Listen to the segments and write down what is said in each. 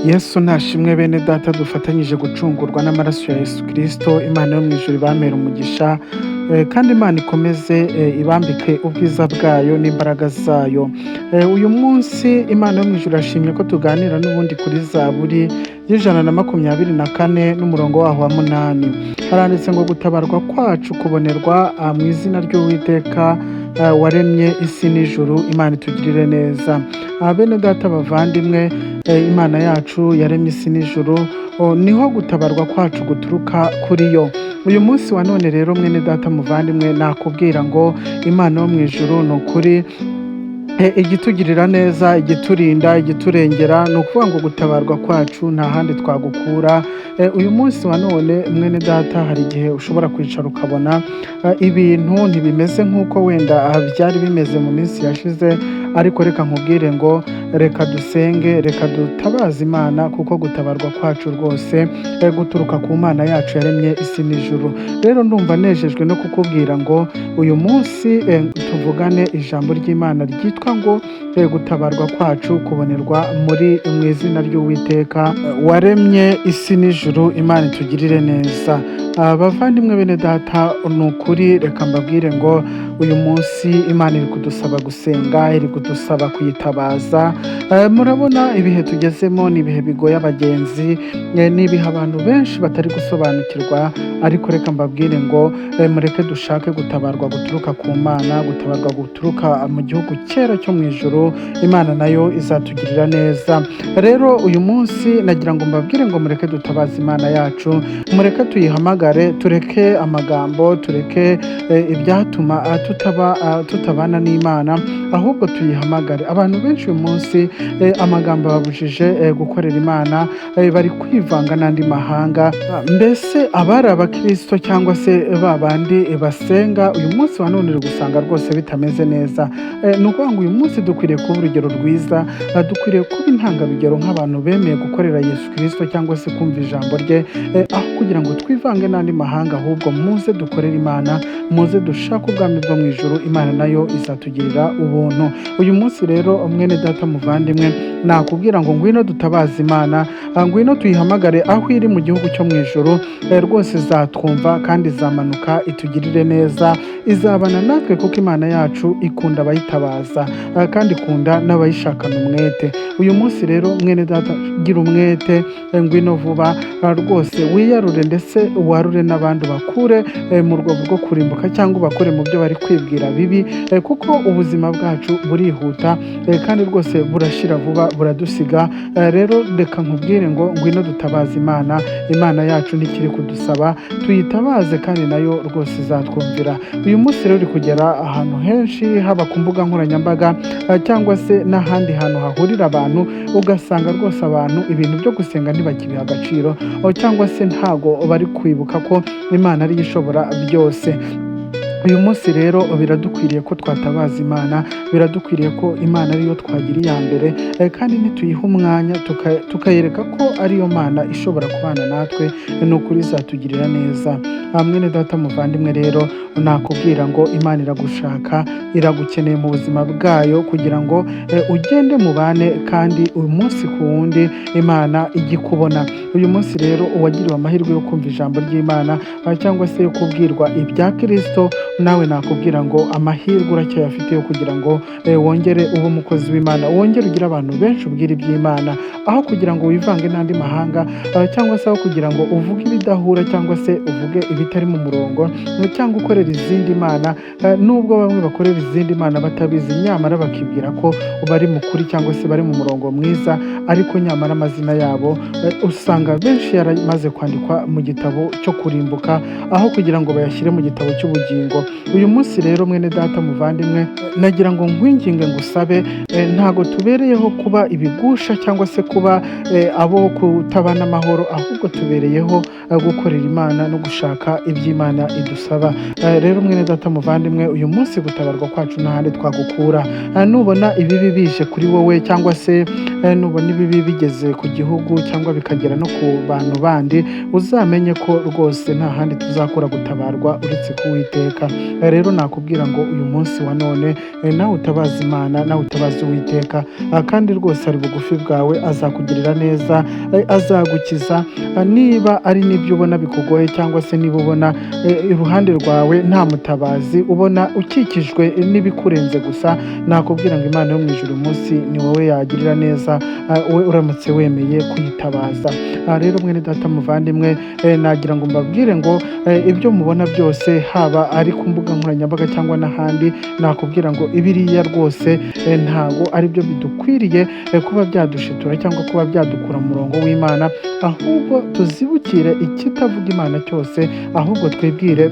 Yesu nashimwe bene data dufatanyije gucungurwa n'amaraso ya Yesu Kristo, Imana yo mu ijuru ibamere umugisha, kandi Imana ikomeze ibambike ubwiza bwayo n'imbaraga zayo. Uyu munsi Imana yo mu ijuru irashimye ko tuganira n'ubundi kuri Zaburi y'124 n'umurongo waho wa 8. Haranditse ngo gutabarwa kwacu kubonerwa mu izina ry'Uwiteka waremye isi n'ijuru, Imana itugirire neza. Bene data bavandimwe, Imana yacu yaremye isi n'ijuru, niho gutabarwa kwacu guturuka kuri yo. Uyu munsi wa none rero mwene data muvandimwe, nakubwira ngo Imana yo mu ijuru ni ukuri igitugirira neza, igiturinda, igiturengera. Ni ukuvuga ngo gutabarwa kwacu nta handi twagukura. Uyu munsi wa none mwene data, hari igihe ushobora kwicara ukabona ibintu ntibimeze nk'uko wenda byari bimeze mu minsi yashize, ariko reka nkubwire ngo reka dusenge, reka dutabaze Imana, kuko gutabarwa kwacu rwose guturuka ku Mana yacu yaremye isi n'ijuru. Rero ndumva nejejwe no kukubwira ngo uyu munsi tuvugane ijambo ry'Imana ryitwa ngo gutabarwa kwacu kubonerwa mu izina ry'Uwiteka waremye isi n'ijuru, Imana itugirire neza. Bavandimwe bene data, ni ukuri reka mbabwire ngo uyu munsi Imana iri kudusaba gusenga, iri kudusaba kuyitabaza. Murabona ibihe tugezemo ni ibihe bigoye abagenzi, ni ibihe abantu benshi batari gusobanukirwa, ariko reka mbabwire ngo mureke dushake gutabarwa guturuka ku Mana, gutabarwa guturuka mu gihugu cyera cyo mu ijuru. Imana nayo izatugirira neza. Rero uyu munsi nagira ngo mbabwire ngo mureke dutabaze Imana yacu, mureke tuyihamagare, tureke amagambo, tureke ibyatuma tutabana n'Imana, ahubwo tuyihamagare. Abantu benshi uyu munsi amagambo babujije gukorera Imana, bari kwivanga n'andi mahanga. Mbese abari abakristo cyangwa se babandi basenga, uyu munsi wa none uri gusanga rwose bitameze neza. Ni ukuvuga ngo uyu munsi dukwiriye kuba urugero rwiza, dukwiriye kuba intangarugero nk'abantu bemeye gukorera Yesu Kristo cyangwa se kumva ijambo rye, aho kugira ngo twivange n'andi mahanga, ahubwo muze dukorere Imana, muze dushake ubwami bwo mu ijuru. Imana nayo izatugirira ubuntu. Uyu munsi rero mwene data muvandimwe, nakubwira ngo ngwino dutabaze Imana, ngwino tuyihamagare aho iri mu gihugu cyo mu ijuru. Rwose izatwumva kandi izamanuka itugirire neza, izabana natwe, kuko Imana yacu ikunda abayitabaza kandi ikunda n'abayishakana umwete. Uyu munsi rero mwene data, gira umwete, ngwino vuba rwose wiyarure, ndetse warure n'abandi bakure mu rwobo rwo kurimbuka, cyangwa ubakure mu byo bari kwibwira bibi, kuko ubuzima bwacu burihuta kandi rwose burashira vuba, buradusiga. Rero reka nkubwire ngo ngwino dutabaze Imana. Imana yacu ntikiri kudusaba, tuyitabaze kandi nayo rwose izatwumvira. Uyu munsi rero uri kugera ahantu henshi, haba ku mbuga nkoranyambaga cyangwa se n'ahandi hantu hahurira abantu, ugasanga rwose abantu ibintu byo gusenga ntibakibiha agaciro, cyangwa se ntago bari kwibuka ko Imana ariyo ishobora byose. Uyu munsi rero biradukwiriye ko twatabaza Imana, biradukwiriye ko Imana ariyo twagira iya mbere, kandi nituyiha umwanya tukayereka ko ariyo Mana ishobora kubana natwe, ni ukuri izatugirira neza. Mwene data muvandimwe, rero nakubwira ngo Imana iragushaka, iragukeneye mu buzima bwayo, kugira ngo ugende mubane, kandi uyu munsi ku wundi Imana ijye ikubona. Uyu munsi rero uwagiriwe amahirwe yo kumva ijambo ry'Imana cyangwa se yo kubwirwa ibya Kristo, nawe nakubwira ngo amahirwe uracyayafite yo kugira ngo wongere ube umukozi w'Imana, wongere ugire abantu benshi ubwira iby'Imana, aho kugira ngo wivange n'andi mahanga, cyangwa se aho kugira ngo uvuge ibidahura, cyangwa se uvuge ibitari mu murongo, cyangwa ukorera izindi mana. Nubwo bamwe bakorera izindi mana batabizi, nyamara bakibwira ko bari mu kuri cyangwa se bari mu murongo mwiza, ariko nyamara amazina yabo usanga benshi yaramaze kwandikwa mu gitabo cyo kurimbuka, aho kugira ngo bayashyire mu gitabo cy'ubugingo. Uyu munsi rero mwene data muvandimwe, nagira ngo nkwinginge ngusabe, ntago tubereyeho kuba ibigusha cyangwa se kuba abo kutabana amahoro, ahubwo tubereyeho gukorera Imana no gushaka iby'Imana idusaba. Rero mwene data muvandimwe, uyu munsi gutabarwa kwacu n'ahandi twagukura. Nubona ibibi bije kuri wowe, cyangwa se nubona ibibi bigeze ku gihugu cyangwa bikagera no ku bantu bandi, uzamenye ko rwose nta handi tuzakura gutabarwa uretse ku Uwiteka. rero nakubwira ngo uyu munsi wa none nawe utabaza Imana, nawe utabaza Uwiteka, kandi rwose ari bugufi bwawe, azakugirira neza, azagukiza. Niba ari n'ibyo ubona bikugoye cyangwa se niba ubona iruhande rwawe nta mutabazi, ubona ukikijwe n'ibikurenze gusa, nakubwira ngo Imana yo mu ijuru umunsi ni wowe yagirira neza, we uramutse wemeye kuyitabaza. Rero mwene data muvandimwe, nagira ngo mbabwire ngo ibyo mubona byose, haba ari ku mbuga nkoranyambaga cyangwa n'ahandi, nakubwira ngo ibiriya rwose ntago ari byo bidukwiriye kuba byadushitura cyangwa kuba byadukura mu murongo w'Imana, ahubwo tuzibukire ikitavuga Imana cyose, ahubwo twibwire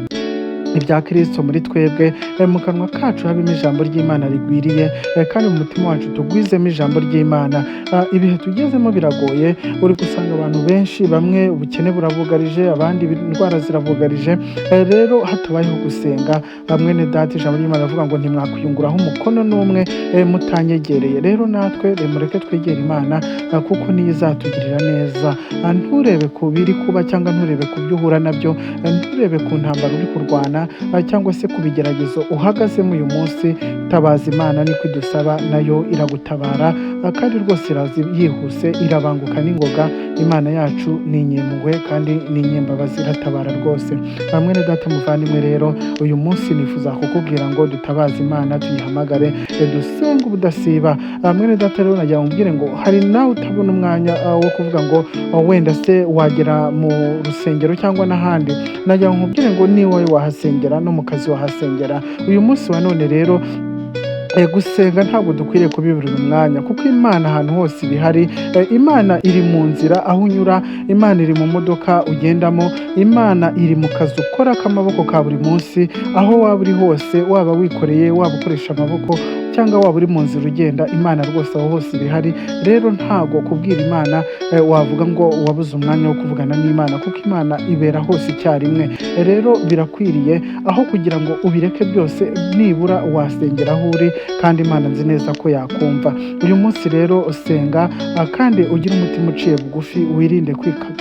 ibya Kristo muri twebwe, mu kanwa kacu habimo ijambo ry'Imana rigwiriye, kandi mu mutima wacu tugwizemo ijambo ry'Imana. Ibihe tugezemo biragoye, uri gusanga abantu benshi, bamwe ubukene burabugarije, abandi indwara zirabugarije, rero hatabayeho gusenga, mwene data ijambo ry'Imana rivuga ngo ntimwakwiyunguraho umukono n'umwe mutanyegereye. Rero natwe mureke twegere Imana, kuko niyo izatugirira neza. Nturebe ku biri kuba cyangwa nturebe ku byo uhura nabyo, nturebe ku ntambara uri kurwana cyangwa se ku bigeragezo uhagazemo uyu munsi, tabaza Imana, niko idusaba, nayo iragutabara, kandi rwose irazi yihuse, irabanguka n'ingoga. Imana yacu ni inyempuhwe kandi ni inyembabazi, iratabara rwose. Mwene data muvandimwe, rero uyu munsi nifuza kukubwira ngo dutabaze Imana, tuyihamagare, dusenge ubudasiba. Mwene data rero nagira ngo mbwire ngo hari nawe utabona umwanya wo kuvuga ngo wenda se wagera mu rusengero cyangwa n'ahandi, nagira ngo nkubwire ngo ni wowe wahasengera, no mu kazi wahasengera. Uyu munsi wa none rero gusenga ntabwo dukwiriye kubiburira umwanya, kuko Imana ahantu hose ibihari. Imana iri mu nzira aho unyura, Imana iri mu modoka ugendamo, Imana iri mu kazi ukora k'amaboko ka buri munsi, aho waba uri hose, waba wikoreye, waba ukoresha amaboko cyangwa waba uri mu nzira ugenda, Imana rwose aho hose ibihari. Rero ntabwo kubwira Imana wavuga ngo wabuze umwanya wo kuvugana n'Imana, kuko Imana ibera hose icyarimwe. Rero birakwiriye, aho kugira ngo ubireke byose, nibura wasengera aho uri, kandi Imana nzi neza ko yakumva. Uyu munsi rero usenga, kandi ugire umutima uciye bugufi, wirinde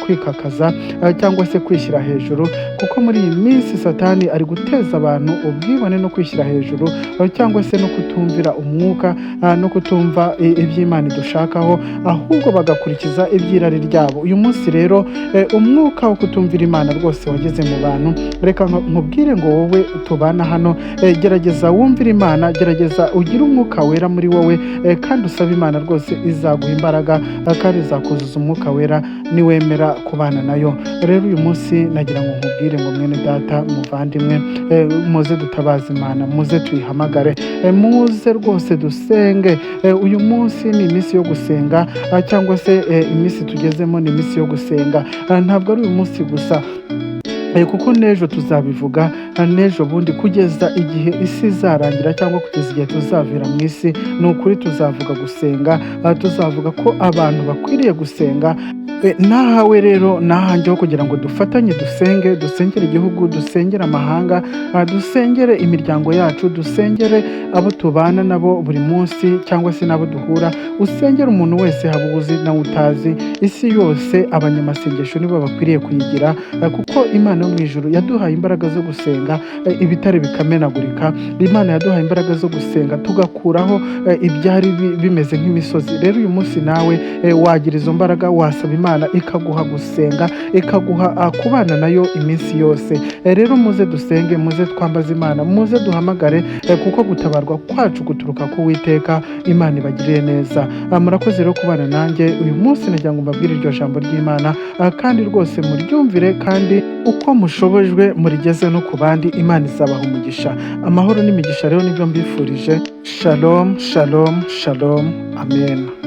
kwikakaza cyangwa se kwishyira hejuru, kuko muri iyi minsi Satani ari guteza abantu ubwibone no kwishyira hejuru, cyangwa se no kutumvira umwuka, no kutumva iby'Imana idushakaho, ahubwo bagakurikiza iby'irari ryabo. Uyu munsi rero umwuka wo kutumvira Imana rwose wageze mu bantu. Reka nkubwire ngo wowe tubana hano, gerageza wumvire Imana, gerageza ugire umwuka wera muri wowe, kandi usaba Imana rwose izaguha imbaraga, kandi izakuzuza umwuka wera niwemera kubana nayo. Rero uyu munsi nagira ngo nkubwire ngo mwene data muvandimwe, muze dutabaza Imana, muze tuyihamagare, muze rwose dusenge. Uyu munsi ni iminsi yo gusenga, cyangwa se iminsi tugezemo ni iminsi yo gusenga. Ntabwo ari uyu munsi gusa, kuko n'ejo tuzabivuga, n'ejo bundi, kugeza igihe isi izarangira cyangwa kugeza igihe tuzavira mu isi, ni ukuri tuzavuga gusenga, tuzavuga ko abantu bakwiriye gusenga. Nahawe rero nahanjyeho kugira ngo dufatanye dusenge, dusengere igihugu, dusengere amahanga, dusengere imiryango yacu, dusengere abo tubana nabo buri munsi cyangwa se nabo duhura, usengere umuntu wese, haba uzi nawe utazi. Isi yose abanyamasengesho nibo bakwiriye kuyigira, kuko Imana yo mu ijuru yaduhaye imbaraga zo gusenga, ibitare bikamenagurika. Imana yaduhaye imbaraga zo gusenga, tugakuraho ibyari bimeze nk'imisozi. Rero uyu munsi nawe wagira izo mbaraga, wasaba Imana ikaguha gusenga, ikaguha kubana nayo iminsi yose. Rero muze dusenge, muze twambaze Imana, muze duhamagare, kuko gutabarwa kwacu guturuka ku Uwiteka. Imana ibagirire neza. Murakoze rero kubana nanjye uyu munsi, nagira ngo mbabwire iryo jambo ry'Imana, kandi rwose muryumvire, kandi uko mushobojwe murigeze no ku bandi. Imana izabaha umugisha. Amahoro n'imigisha rero nibyo mbifurije. Shalom, shalom, shalom. Amen.